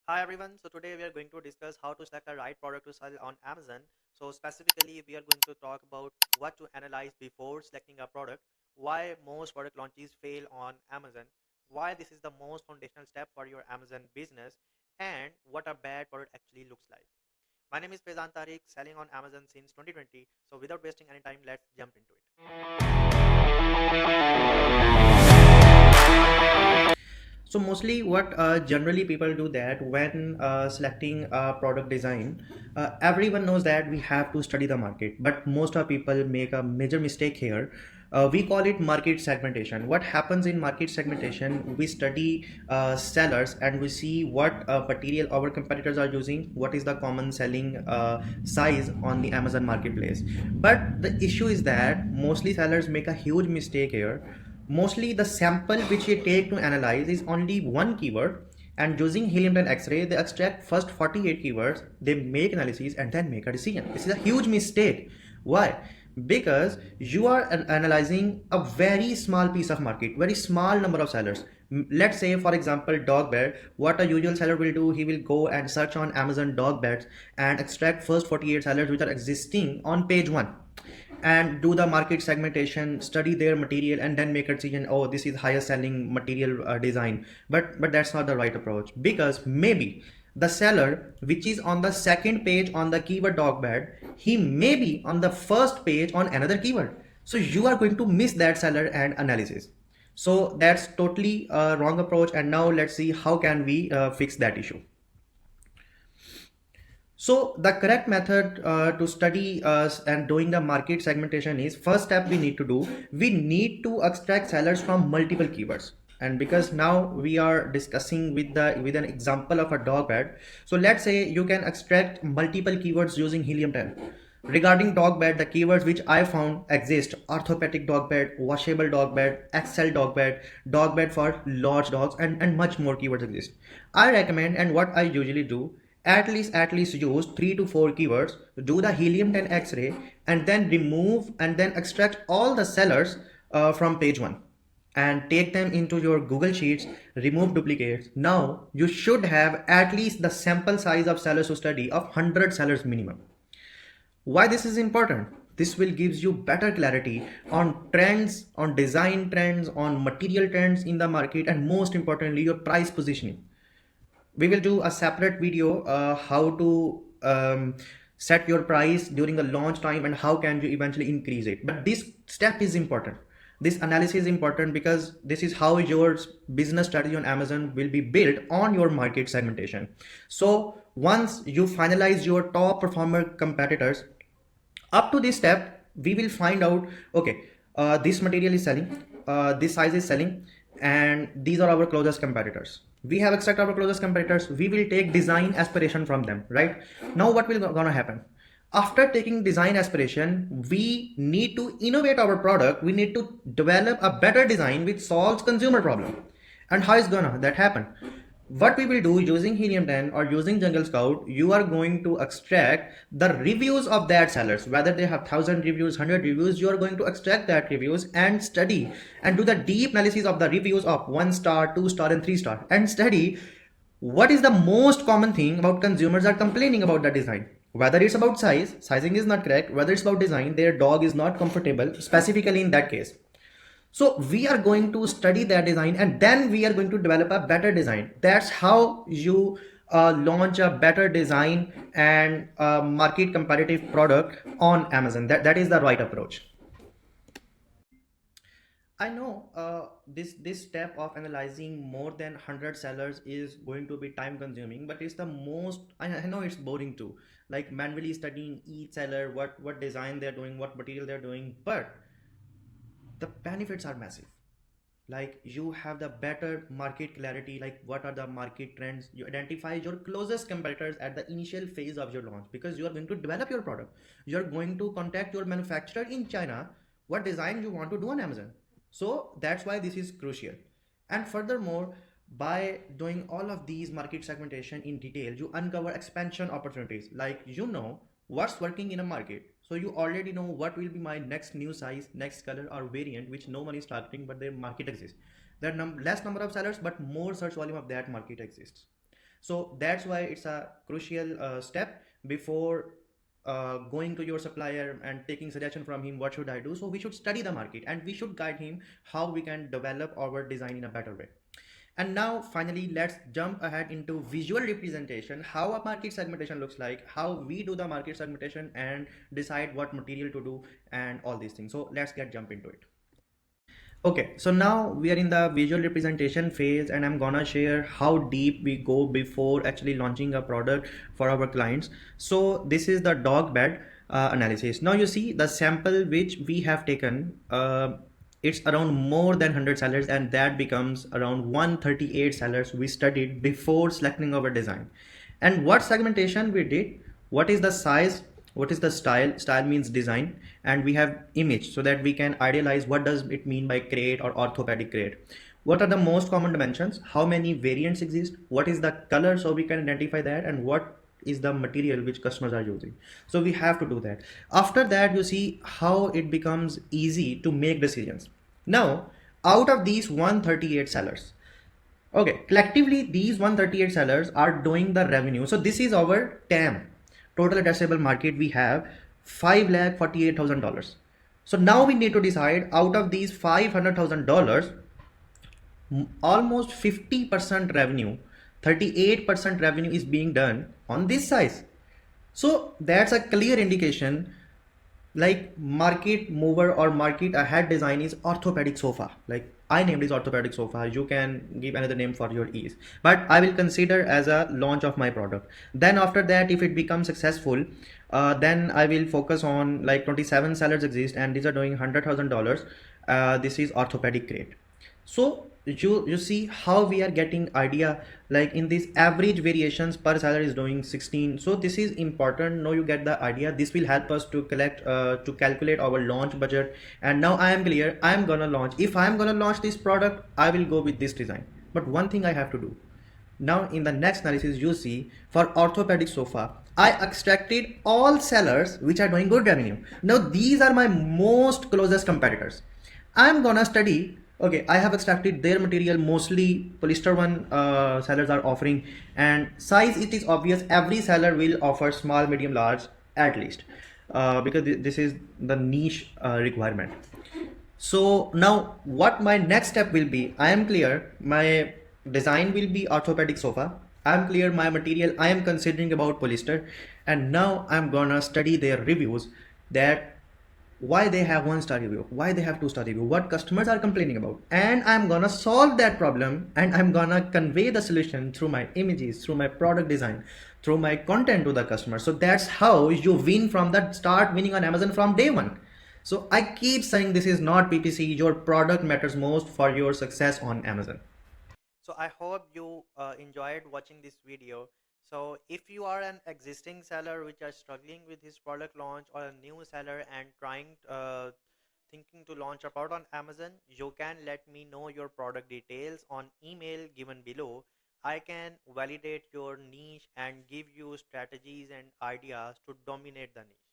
Hi everyone. So today we are going to discuss how to select the right product to sell on Amazon. So specifically, we are going to talk about what to analyze before selecting a product, why most product launches fail on Amazon, why this is the most foundational step for your Amazon business, and what a bad product actually looks like. My name is Faizan Tariq, selling on Amazon since 2020. So without wasting any time, let's jump into it. So mostly what generally people do that when selecting a product design, everyone knows that we have to study the market, but most of people make a major mistake here. We call it market segmentation. What happens in market segmentation, we study sellers and we see what material our competitors are using, what is the common selling size on the Amazon marketplace. But the issue is that mostly sellers make a huge mistake here. Mostly the sample which you take to analyze is only one keyword, and using helium 10 X-ray they extract first 48 keywords, they make analysis and then make a decision. This is a huge mistake. Why? Because you are analyzing a very small piece of market, very small number of sellers. Let's say for example dog bed. What a usual seller will do, he will go and search on Amazon dog beds and extract first 48 sellers which are existing on page 1 and do the market segmentation, study their material, and then make a decision. Oh, this is higher selling material design. But that's not the right approach, because maybe the seller which is on the second page on the keyword dog bed, he may be on the first page on another keyword. So you are going to miss that seller and analysis. So that's totally a wrong approach. And now let's see how can we fix that issue. So the correct method to study and doing the market segmentation is, first step we need to do, we need to extract sellers from multiple keywords. And because now we are discussing with an example of a dog bed, so let's say you can extract multiple keywords using helium 10. Regarding dog bed, the keywords which I found exist: orthopedic dog bed, washable dog bed, XL dog bed for large dogs, and much more keywords exist. I recommend, and what I usually do, at least use 3 to 4 keywords, do the helium 10 X-ray, and then remove and then extract all the sellers from page 1 and take them into your Google Sheets, remove duplicates. Now you should have at least the sample size of sellers to study of 100 sellers minimum. Why this is important? This will gives you better clarity on trends, on design trends, on material trends in the market, and most importantly your price positioning. We will do a separate video how to set your price during the launch time and how can you eventually increase it. But this step is important, this analysis is important, because this is how your business strategy on Amazon will be built on your market segmentation. So once you finalize your top performer competitors, up to this step we will find out, okay, this material is selling, this size is selling, and these are our closest competitors. We have extract our closest competitors, we will take design aspiration from them, right? Now what will gonna happen? After taking design aspiration, we need to innovate our product, we need to develop a better design which solves consumer problem. And how is gonna that happen? What we will do using helium 10 or using jungle scout, you are going to extract the reviews of that sellers, whether they have 1000 reviews, 100 reviews. You are going to extract that reviews and study and do the deep analysis of the reviews of 1 star, 2 star, and 3 star, and study what is the most common thing about consumers are complaining about the design. Whether it's about size, sizing is not correct, whether it's about design, their dog is not comfortable specifically in that case. So we are going to study that design and then we are going to develop a better design. That's how you launch a better design and market competitive product on Amazon. That is the right approach. I know this step of analyzing more than 100 sellers is going to be time consuming, but it's the most, I know it's boring too, like manually studying each seller, what design they're doing, what material they're doing, but the benefits are massive. Like you have the better market clarity, like what are the market trends, you identify your closest competitors at the initial phase of your launch, because you are going to develop your product, you're going to contact your manufacturer in China, what design you want to do on Amazon. So that's why this is crucial. And furthermore, by doing all of these market segmentation in detail, you uncover expansion opportunities. Like you know what's working in a market, so you already know what will be my next new size, next color or variant which no one is targeting but their market exists. There are less number of sellers but more search volume of that market exists. So that's why it's a crucial step before going to your supplier and taking suggestion from him what should I do. So we should study the market and we should guide him how we can develop our design in a better way. And now finally, let's jump ahead into visual representation, how a market segmentation looks like, how we do the market segmentation and decide what material to do and all these things. So let's get jump into it. Okay, so now we are in the visual representation phase and I'm gonna share how deep we go before actually launching a product for our clients. So this is the dog bed analysis. Now you see the sample which we have taken, it's around more than 100 sellers and that becomes around 138 sellers we studied before selecting our design. And what segmentation we did, what is the size, what is the style means design, and we have image so that we can idealize what does it mean by crate or orthopedic crate, what are the most common dimensions, how many variants exist, what is the color so we can identify that, and what is the material which customers are using. So we have to do that. After that, you see how it becomes easy to make decisions. Now out of these 138 sellers, okay, collectively these 138 sellers are doing the revenue. So this is our TAM, total addressable market. We have $548,000. So now we need to decide out of these $500,000, almost 50% revenue, 38% revenue is being done on this size. So that's a clear indication like market mover or market ahead design is orthopedic sofa. Like I named is orthopedic sofa, you can give another name for your ease, but I will consider as a launch of my product. Then after that, if it becomes successful, then I will focus on like 27 sellers exist and these are doing $100,000. This is orthopedic grade. So you see how we are getting idea, like in this average variations per seller is doing 16. So this is important. Now you get the idea. This will help us to collect to calculate our launch budget. And now I am clear, I am gonna launch, if I am gonna launch this product, I will go with this design. But one thing I have to do now in the next analysis, you see for orthopedic sofa, I extracted all sellers which are doing good revenue. Now these are my most closest competitors. I'm gonna study. Okay, I have extracted their material, mostly polyester one sellers are offering, and size it is obvious. Every seller will offer small, medium, large at least, because this is the niche requirement. So now what my next step will be, I am clear my design will be orthopedic sofa. I am clear my material I am considering about polyester, and now I'm gonna study their reviews, that why they have 1-star review, why they have 2-star review, what customers are complaining about, and I'm gonna solve that problem and I'm gonna convey the solution through my images, through my product design, through my content to the customer. So that's how you win from that, start winning on Amazon from day one. So I keep saying this is not PPC, your product matters most for your success on Amazon. So I hope you enjoyed watching this video. So if you are an existing seller which are struggling with his product launch, or a new seller and thinking to launch a product on Amazon, you can let me know your product details on email given below. I can validate your niche and give you strategies and ideas to dominate the niche.